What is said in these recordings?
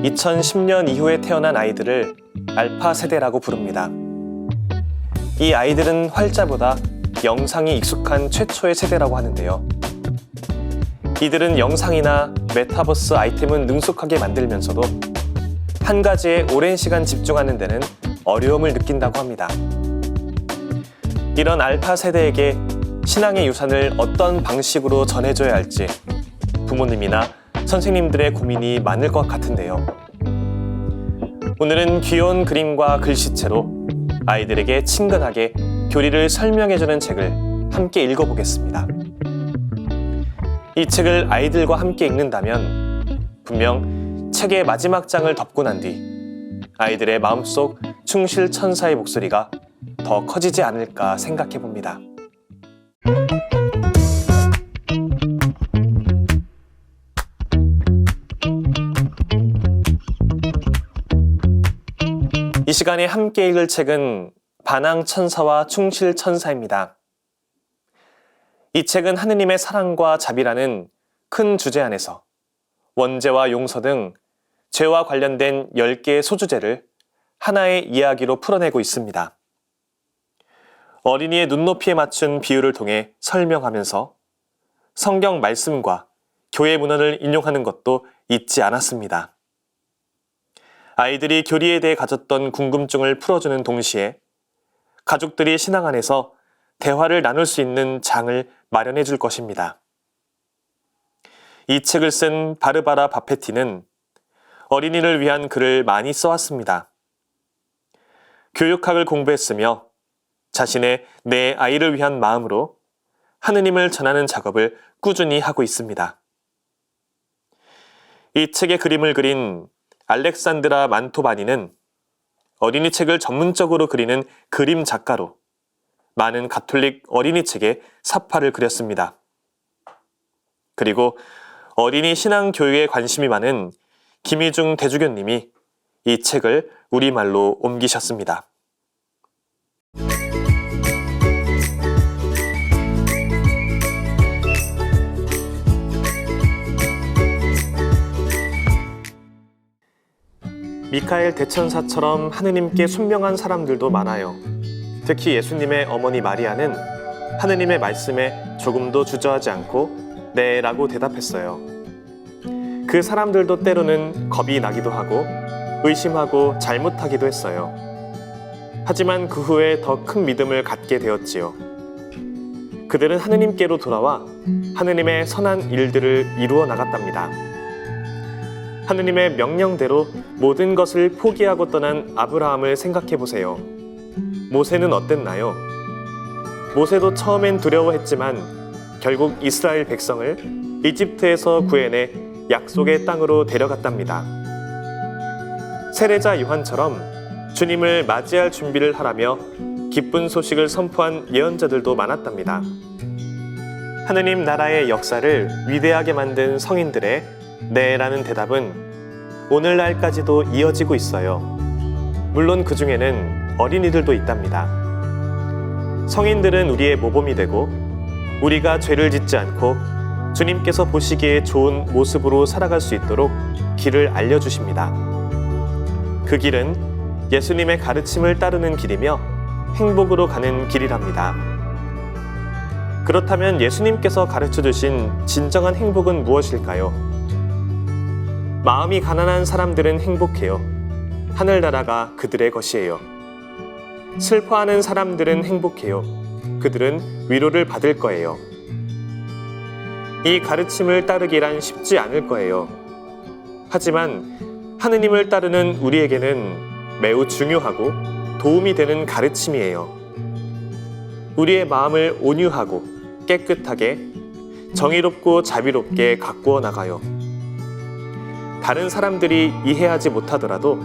2010년 이후에 태어난 아이들을 알파 세대라고 부릅니다. 이 아이들은 활자보다 영상이 익숙한 최초의 세대라고 하는데요. 이들은 영상이나 메타버스 아이템은 능숙하게 만들면서도 한 가지에 오랜 시간 집중하는 데는 어려움을 느낀다고 합니다. 이런 알파 세대에게 신앙의 유산을 어떤 방식으로 전해줘야 할지 부모님이나 선생님들의 고민이 많을 것 같은데요. 오늘은 귀여운 그림과 글씨체로 아이들에게 친근하게 교리를 설명해주는 책을 함께 읽어보겠습니다. 이 책을 아이들과 함께 읽는다면 분명 책의 마지막 장을 덮고 난 뒤 아이들의 마음속 충실 천사의 목소리가 더 커지지 않을까 생각해봅니다. 이 시간에 함께 읽을 책은 반항천사와 충실천사입니다. 이 책은 하느님의 사랑과 자비라는 큰 주제 안에서 원죄와 용서 등 죄와 관련된 10개의 소주제를 하나의 이야기로 풀어내고 있습니다. 어린이의 눈높이에 맞춘 비유를 통해 설명하면서 성경 말씀과 교회 문헌을 인용하는 것도 잊지 않았습니다. 아이들이 교리에 대해 가졌던 궁금증을 풀어주는 동시에 가족들이 신앙 안에서 대화를 나눌 수 있는 장을 마련해 줄 것입니다. 이 책을 쓴 바르바라 바페티는 어린이를 위한 글을 많이 써왔습니다. 교육학을 공부했으며 자신의 내 아이를 위한 마음으로 하느님을 전하는 작업을 꾸준히 하고 있습니다. 이 책의 그림을 그린 알렉산드라 만토바니는 어린이 책을 전문적으로 그리는 그림 작가로 많은 가톨릭 어린이 책에 사파를 그렸습니다. 그리고 어린이 신앙 교육에 관심이 많은 김희중 대주교님이 이 책을 우리말로 옮기셨습니다. 미카엘 대천사처럼 하느님께 순명한 사람들도 많아요. 특히 예수님의 어머니 마리아는 하느님의 말씀에 조금도 주저하지 않고 네 라고 대답했어요. 그 사람들도 때로는 겁이 나기도 하고 의심하고 잘못하기도 했어요. 하지만 그 후에 더 큰 믿음을 갖게 되었지요. 그들은 하느님께로 돌아와 하느님의 선한 일들을 이루어 나갔답니다. 하느님의 명령대로 모든 것을 포기하고 떠난 아브라함을 생각해 보세요. 모세는 어땠나요? 모세도 처음엔 두려워했지만 결국 이스라엘 백성을 이집트에서 구해내 약속의 땅으로 데려갔답니다. 세례자 요한처럼 주님을 맞이할 준비를 하라며 기쁜 소식을 선포한 예언자들도 많았답니다. 하느님 나라의 역사를 위대하게 만든 성인들의 네라는 대답은 오늘날까지도 이어지고 있어요. 물론 그 중에는 어린이들도 있답니다. 성인들은 우리의 모범이 되고 우리가 죄를 짓지 않고 주님께서 보시기에 좋은 모습으로 살아갈 수 있도록 길을 알려주십니다. 그 길은 예수님의 가르침을 따르는 길이며 행복으로 가는 길이랍니다. 그렇다면 예수님께서 가르쳐주신 진정한 행복은 무엇일까요? 마음이 가난한 사람들은 행복해요. 하늘나라가 그들의 것이에요. 슬퍼하는 사람들은 행복해요. 그들은 위로를 받을 거예요. 이 가르침을 따르기란 쉽지 않을 거예요. 하지만 하느님을 따르는 우리에게는 매우 중요하고 도움이 되는 가르침이에요. 우리의 마음을 온유하고 깨끗하게 정의롭고 자비롭게 가꾸어 나가요. 다른 사람들이 이해하지 못하더라도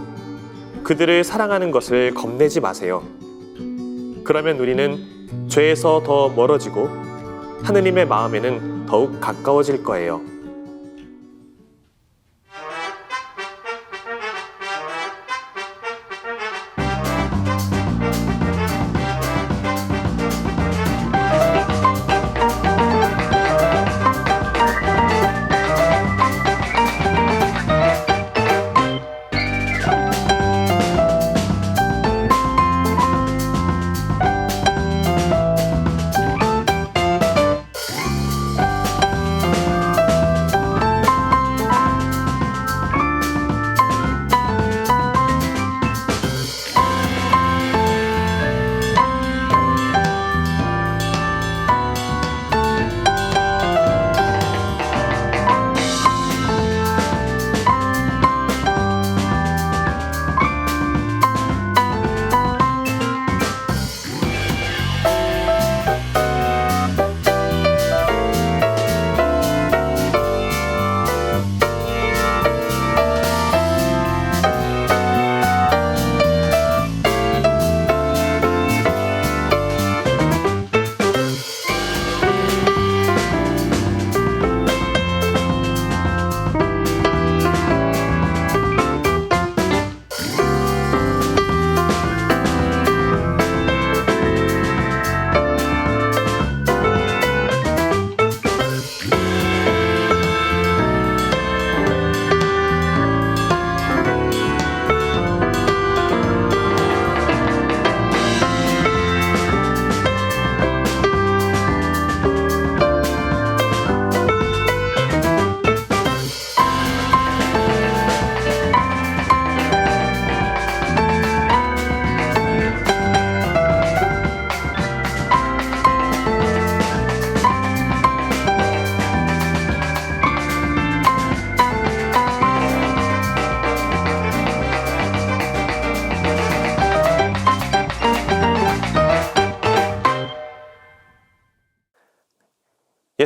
그들을 사랑하는 것을 겁내지 마세요. 그러면 우리는 죄에서 더 멀어지고 하느님의 마음에는 더욱 가까워질 거예요.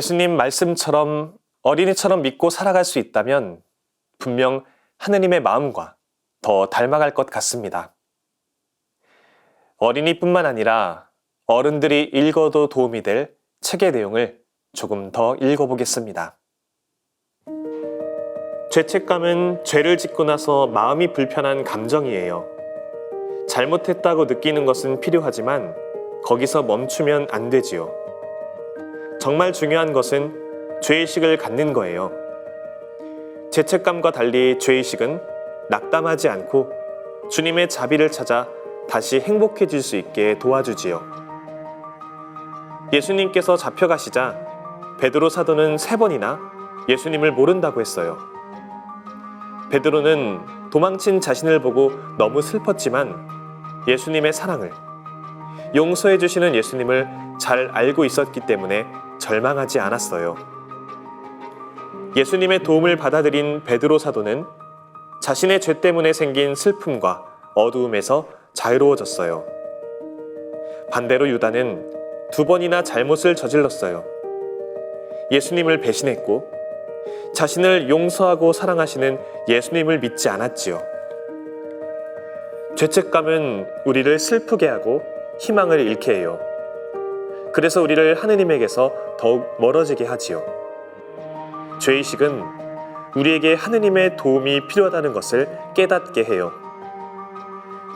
예수님 말씀처럼 어린이처럼 믿고 살아갈 수 있다면 분명 하느님의 마음과 더 닮아갈 것 같습니다. 어린이뿐만 아니라 어른들이 읽어도 도움이 될 책의 내용을 조금 더 읽어보겠습니다. 죄책감은 죄를 짓고 나서 마음이 불편한 감정이에요. 잘못했다고 느끼는 것은 필요하지만 거기서 멈추면 안 되지요. 정말 중요한 것은 죄의식을 갖는 거예요. 죄책감과 달리 죄의식은 낙담하지 않고 주님의 자비를 찾아 다시 행복해질 수 있게 도와주지요. 예수님께서 잡혀가시자 베드로 사도는 3번이나 예수님을 모른다고 했어요. 베드로는 도망친 자신을 보고 너무 슬펐지만 예수님의 사랑을, 용서해 주시는 예수님을 잘 알고 있었기 때문에 절망하지 않았어요. 예수님의 도움을 받아들인 베드로 사도는 자신의 죄 때문에 생긴 슬픔과 어두움에서 자유로워졌어요. 반대로 유다는 2번이나 잘못을 저질렀어요. 예수님을 배신했고 자신을 용서하고 사랑하시는 예수님을 믿지 않았지요. 죄책감은 우리를 슬프게 하고 희망을 잃게 해요. 그래서 우리를 하느님에게서 더욱 멀어지게 하지요. 죄의식은 우리에게 하느님의 도움이 필요하다는 것을 깨닫게 해요.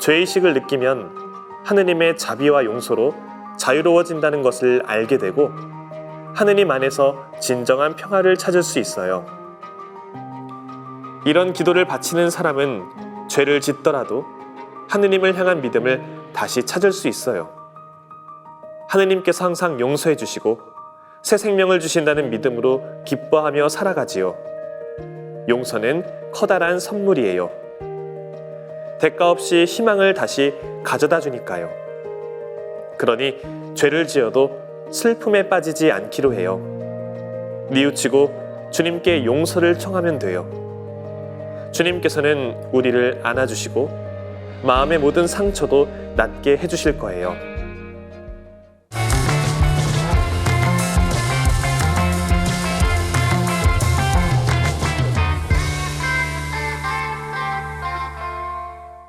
죄의식을 느끼면 하느님의 자비와 용서로 자유로워진다는 것을 알게 되고 하느님 안에서 진정한 평화를 찾을 수 있어요. 이런 기도를 바치는 사람은 죄를 짓더라도 하느님을 향한 믿음을 다시 찾을 수 있어요. 하느님께서 항상 용서해 주시고 새 생명을 주신다는 믿음으로 기뻐하며 살아가지요. 용서는 커다란 선물이에요. 대가 없이 희망을 다시 가져다 주니까요. 그러니 죄를 지어도 슬픔에 빠지지 않기로 해요. 뉘우치고 주님께 용서를 청하면 돼요. 주님께서는 우리를 안아주시고 마음의 모든 상처도 낫게 해주실 거예요.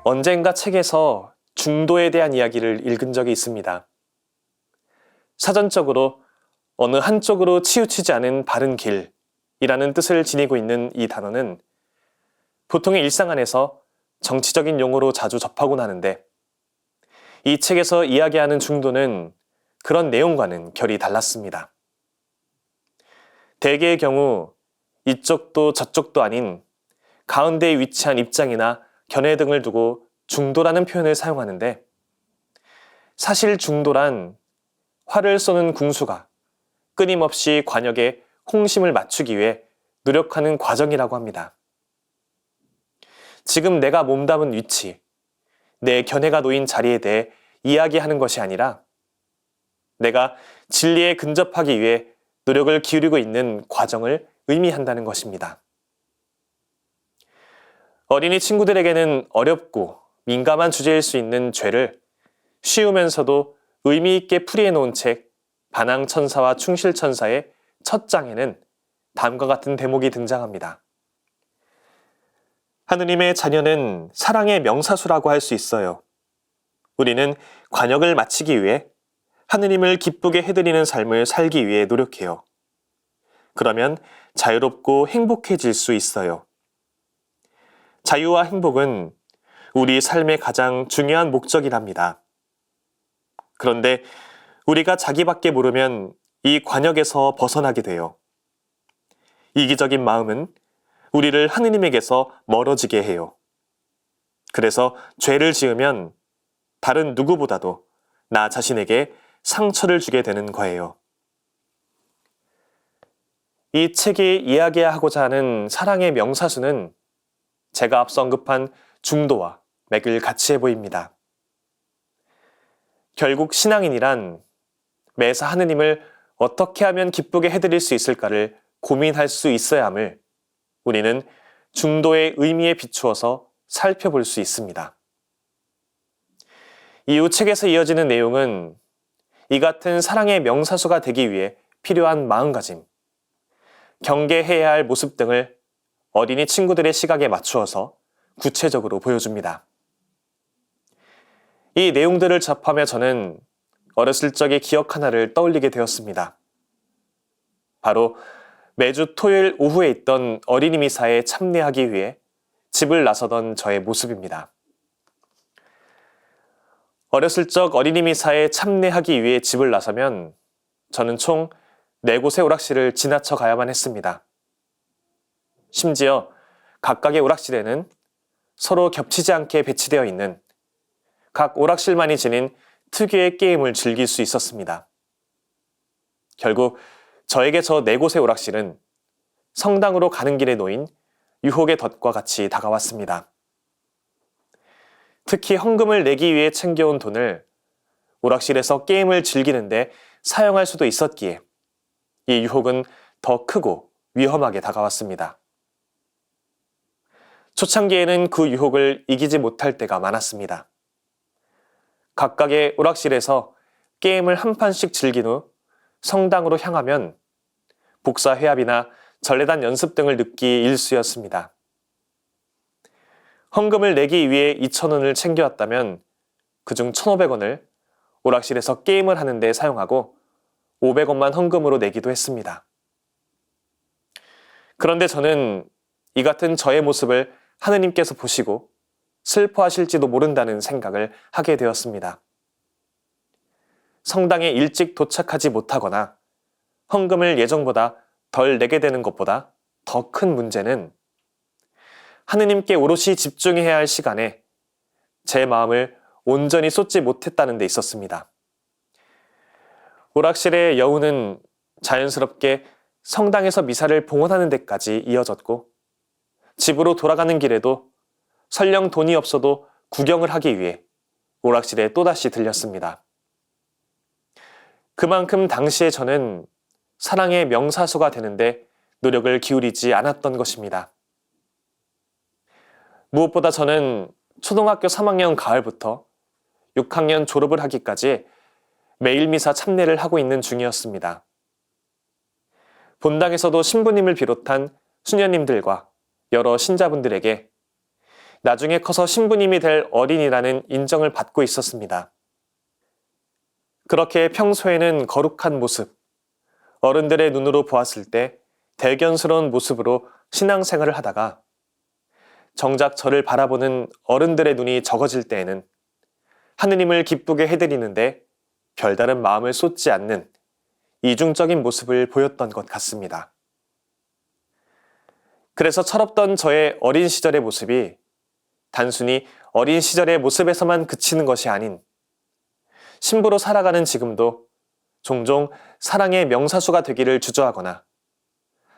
언젠가 책에서 중도에 대한 이야기를 읽은 적이 있습니다. 사전적으로 어느 한쪽으로 치우치지 않은 바른 길이라는 뜻을 지니고 있는 이 단어는 보통의 일상 안에서 정치적인 용어로 자주 접하곤 하는데 이 책에서 이야기하는 중도는 그런 내용과는 결이 달랐습니다. 대개의 경우 이쪽도 저쪽도 아닌 가운데에 위치한 입장이나 견해 등을 두고 중도라는 표현을 사용하는데 사실 중도란 활을 쏘는 궁수가 끊임없이 관역에 홍심을 맞추기 위해 노력하는 과정이라고 합니다. 지금 내가 몸담은 위치, 내 견해가 놓인 자리에 대해 이야기하는 것이 아니라 내가 진리에 근접하기 위해 노력을 기울이고 있는 과정을 의미한다는 것입니다. 어린이 친구들에게는 어렵고 민감한 주제일 수 있는 죄를 쉬우면서도 의미 있게 풀이해 놓은 책 반항천사와 충실천사의 첫 장에는 다음과 같은 대목이 등장합니다. 하느님의 자녀는 사랑의 명사수라고 할 수 있어요. 우리는 관역을 마치기 위해 하느님을 기쁘게 해드리는 삶을 살기 위해 노력해요. 그러면 자유롭고 행복해질 수 있어요. 자유와 행복은 우리 삶의 가장 중요한 목적이랍니다. 그런데 우리가 자기밖에 모르면 이 관역에서 벗어나게 돼요. 이기적인 마음은 우리를 하느님에게서 멀어지게 해요. 그래서 죄를 지으면 다른 누구보다도 나 자신에게 상처를 주게 되는 거예요. 이 책이 이야기하고자 하는 사랑의 명사수는 제가 앞서 언급한 중도와 맥을 같이 해 보입니다. 결국 신앙인이란 매사 하느님을 어떻게 하면 기쁘게 해드릴 수 있을까를 고민할 수 있어야 함을 우리는 중도의 의미에 비추어서 살펴볼 수 있습니다. 이후 책에서 이어지는 내용은 이 같은 사랑의 명사수가 되기 위해 필요한 마음가짐, 경계해야 할 모습 등을 어린이 친구들의 시각에 맞추어서 구체적으로 보여줍니다. 이 내용들을 접하며 저는 어렸을 적의 기억 하나를 떠올리게 되었습니다. 바로 매주 토요일 오후에 있던 어린이 미사에 참여하기 위해 집을 나서던 저의 모습입니다. 어렸을 적 어린이 미사에 참여하기 위해 집을 나서면 저는 총 4곳의 오락실을 지나쳐 가야만 했습니다. 심지어 각각의 오락실에는 서로 겹치지 않게 배치되어 있는 각 오락실만이 지닌 특유의 게임을 즐길 수 있었습니다. 결국 저에게 저 4곳의 오락실은 성당으로 가는 길에 놓인 유혹의 덫과 같이 다가왔습니다. 특히 헌금을 내기 위해 챙겨온 돈을 오락실에서 게임을 즐기는데 사용할 수도 있었기에 이 유혹은 더 크고 위험하게 다가왔습니다. 초창기에는 그 유혹을 이기지 못할 때가 많았습니다. 각각의 오락실에서 게임을 한 판씩 즐긴 후 성당으로 향하면 복사 회합이나 전래단 연습 등을 늦기 일쑤였습니다. 헌금을 내기 위해 2,000원을 챙겨왔다면 그중 1,500원을 오락실에서 게임을 하는데 사용하고 500원만 헌금으로 내기도 했습니다. 그런데 저는 이 같은 저의 모습을 하느님께서 보시고 슬퍼하실지도 모른다는 생각을 하게 되었습니다. 성당에 일찍 도착하지 못하거나 헌금을 예정보다 덜 내게 되는 것보다 더 큰 문제는 하느님께 오롯이 집중해야 할 시간에 제 마음을 온전히 쏟지 못했다는 데 있었습니다. 오락실의 여우는 자연스럽게 성당에서 미사를 봉헌하는 데까지 이어졌고 집으로 돌아가는 길에도 설령 돈이 없어도 구경을 하기 위해 오락실에 또다시 들렸습니다. 그만큼 당시에 저는 사랑의 명사수가 되는데 노력을 기울이지 않았던 것입니다. 무엇보다 저는 초등학교 3학년 가을부터 6학년 졸업을 하기까지 매일 미사 참례를 하고 있는 중이었습니다. 본당에서도 신부님을 비롯한 수녀님들과 여러 신자분들에게 나중에 커서 신부님이 될 어린이라는 인정을 받고 있었습니다. 그렇게 평소에는 거룩한 모습, 어른들의 눈으로 보았을 때 대견스러운 모습으로 신앙생활을 하다가 정작 저를 바라보는 어른들의 눈이 적어질 때에는 하느님을 기쁘게 해드리는데 별다른 마음을 쏟지 않는 이중적인 모습을 보였던 것 같습니다. 그래서 철없던 저의 어린 시절의 모습이 단순히 어린 시절의 모습에서만 그치는 것이 아닌 신부로 살아가는 지금도 종종 사랑의 명사수가 되기를 주저하거나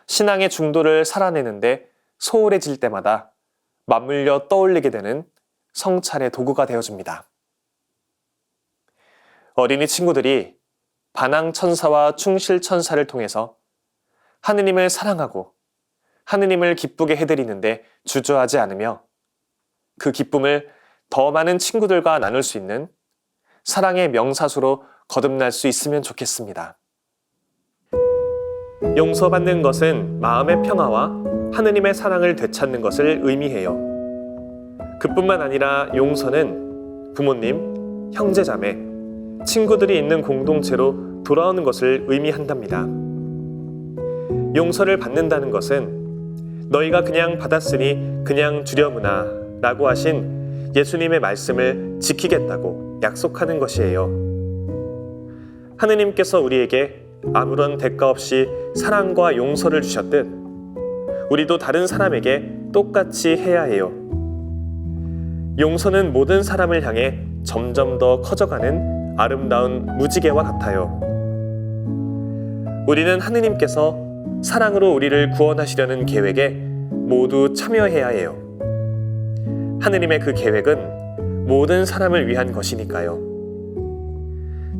신앙의 중도를 살아내는데 소홀해질 때마다 맞물려 떠올리게 되는 성찰의 도구가 되어줍니다. 어린이 친구들이 반항천사와 충실천사를 통해서 하느님을 사랑하고 하느님을 기쁘게 해드리는데 주저하지 않으며 그 기쁨을 더 많은 친구들과 나눌 수 있는 사랑의 명사수로 거듭날 수 있으면 좋겠습니다. 용서받는 것은 마음의 평화와 하느님의 사랑을 되찾는 것을 의미해요. 그뿐만 아니라 용서는 부모님, 형제자매, 친구들이 있는 공동체로 돌아오는 것을 의미한답니다. 용서를 받는다는 것은 너희가 그냥 받았으니 그냥 주려무나 라고 하신 예수님의 말씀을 지키겠다고 약속하는 것이에요. 하느님께서 우리에게 아무런 대가 없이 사랑과 용서를 주셨듯 우리도 다른 사람에게 똑같이 해야 해요. 용서는 모든 사람을 향해 점점 더 커져가는 아름다운 무지개와 같아요. 우리는 하느님께서 사랑으로 우리를 구원하시려는 계획에 모두 참여해야 해요. 하느님의 그 계획은 모든 사람을 위한 것이니까요.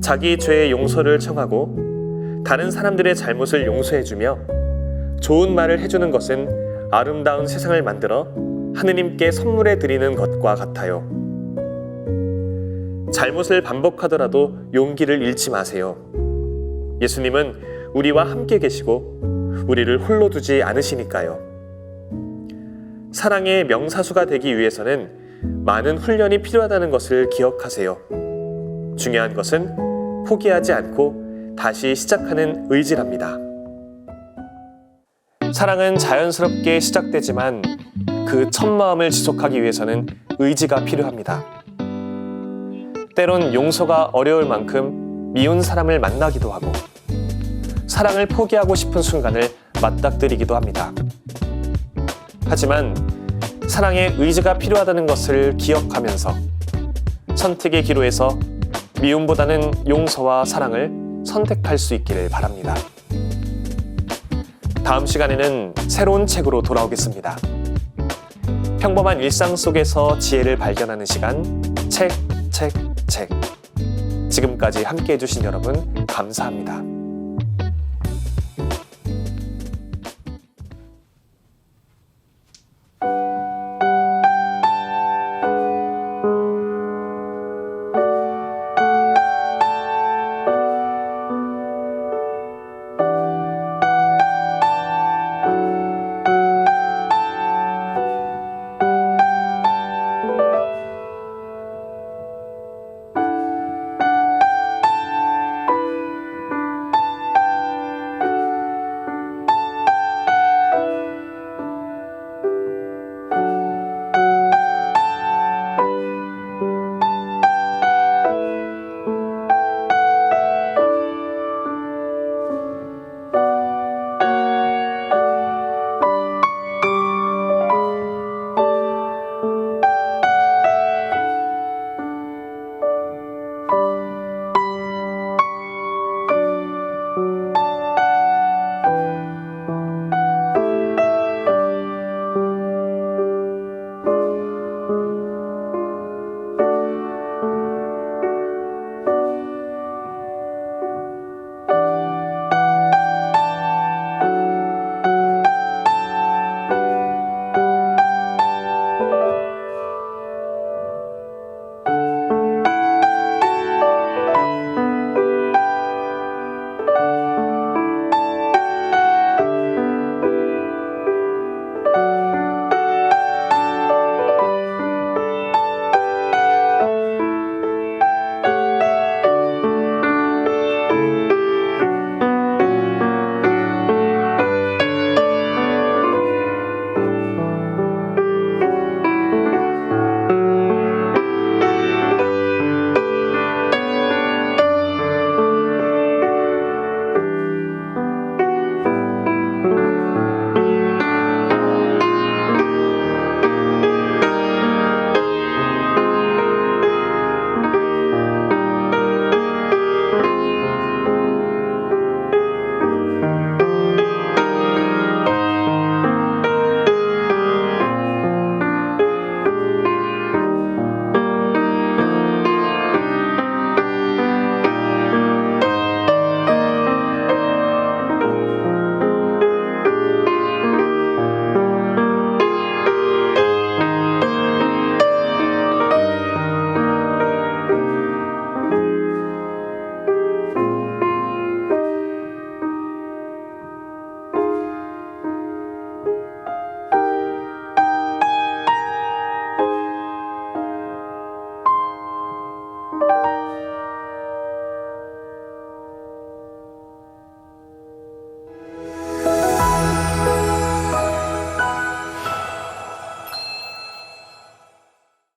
자기 죄의 용서를 청하고 다른 사람들의 잘못을 용서해주며 좋은 말을 해주는 것은 아름다운 세상을 만들어 하느님께 선물해 드리는 것과 같아요. 잘못을 반복하더라도 용기를 잃지 마세요. 예수님은 우리와 함께 계시고 우리를 홀로 두지 않으시니까요. 사랑의 명사수가 되기 위해서는 많은 훈련이 필요하다는 것을 기억하세요. 중요한 것은 포기하지 않고 다시 시작하는 의지랍니다. 사랑은 자연스럽게 시작되지만 그 첫 마음을 지속하기 위해서는 의지가 필요합니다. 때론 용서가 어려울 만큼 미운 사람을 만나기도 하고 사랑을 포기하고 싶은 순간을 맞닥뜨리기도 합니다. 하지만 사랑에 의지가 필요하다는 것을 기억하면서 선택의 기로에서 미움보다는 용서와 사랑을 선택할 수 있기를 바랍니다. 다음 시간에는 새로운 책으로 돌아오겠습니다. 평범한 일상 속에서 지혜를 발견하는 시간, 책. 지금까지 함께 해주신 여러분 감사합니다.